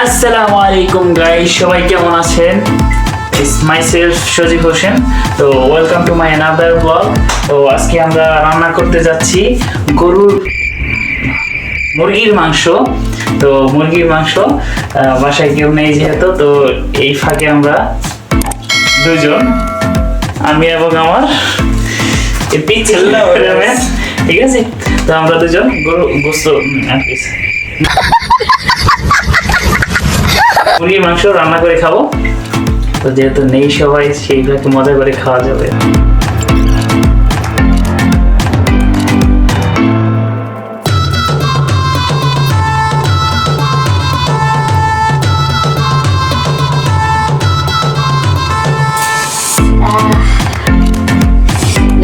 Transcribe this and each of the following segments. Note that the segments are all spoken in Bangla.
আসসালামু আলাইকুম গাইস, সবাই কেমন আছেন? ইটস মাইসেলফ সজীব হোসেন। তো welcome to my another blog. তো আজকে আমরা রান্না করতে যাচ্ছি মুরগির মাংস। তো মুরগির মাংস বাসায় কেউ নেই যেহেতু, তো এই ফাঁকে আমরা দুজন, আমি এবং আমার ঠিক আছে, তো আমরা দুজন গরু গোস্ত মুরগির মাংস রান্না করে খাবো। তো যেহেতু নেই সবাই, সেইভাবে মজা করে খাওয়া যাবে।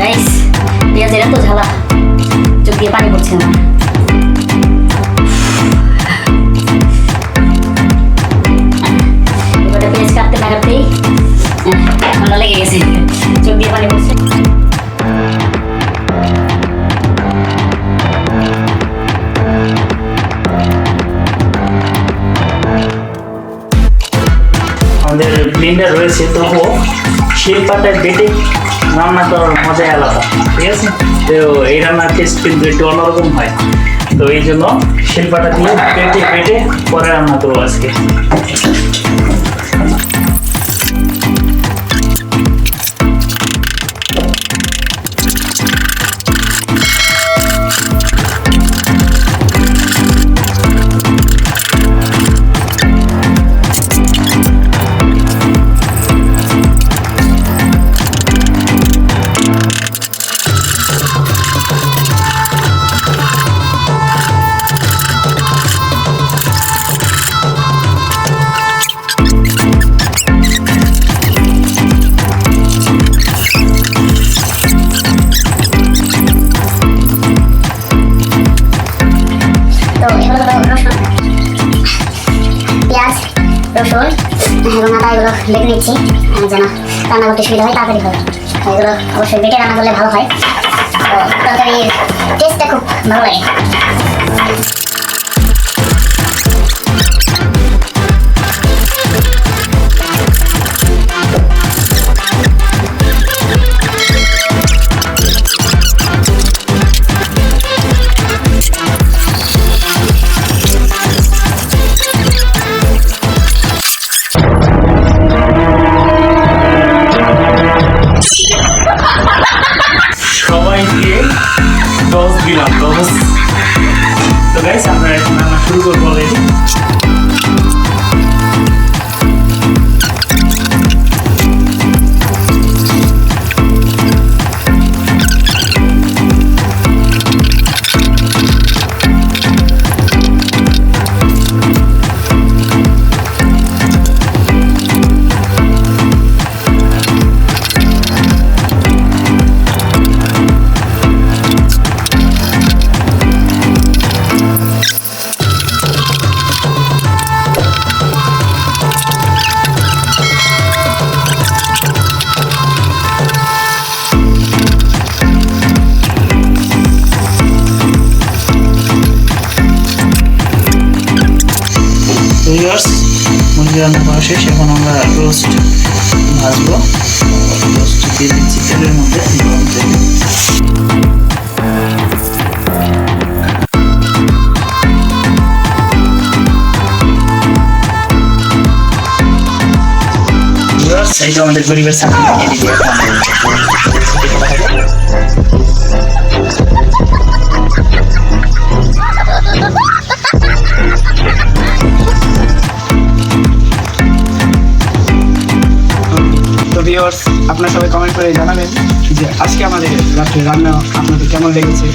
নাইস। পেঁয়াজের এত ঝালা, চোখ দিয়ে পানি পড়ছে না। এবারে পেঁয়াজ কাটতে না কাটতেই ঠান্ডা লেগে গেছে, চোখ দিয়ে পানি পড়ছে। আমাদের ব্লেন্ডার রয়েছে, তবুও শিলপাটায় বেটে রান্না করার মজাই আলাদা, ঠিক আছে। তো এই রান্নার টেস্ট কিন্তু একটু অন্যরকম হয়, তো এই জন্য শিলপাটা দিয়ে বেটে বেটে পরে রান্না করবো আজকে। পেঁয়াজ, রসুন এবং আদা এগুলো বেটে নিচ্ছি যেন রান্না করতে সুবিধা হয়, তাড়াতাড়ি হয়। এগুলো অবশ্যই বেটে রান্না করলে ভালো হয়, তো তরকারির টেস্টটা খুব ভালো লাগে। সবাইকে 10 দিলাম, 10। তো গাইস, আমরা এখন রান্না শুরু করবো অলরেডি। মুরগি রান্না করা শেষ, এখন আমরা রোস্ট ভাজবো। রোস্ট দিয়ে দিচ্ছি তেলের মধ্যে, গরম তেলে। এই যে আমাদের গরিবের চাকরি দিয়ে দিবে। তো ভিউয়ার্স, আপনারা সবাই কমেন্ট করে জানাবেন যে আজকে আমাদের রাত্রে রান্না আপনাদের কেমন লেগেছে,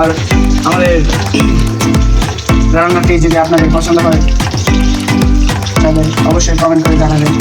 আর আমাদের রান্নাটি যদি আপনাদের পছন্দ হয় তাহলে অবশ্যই কমেন্ট করে জানাবেন।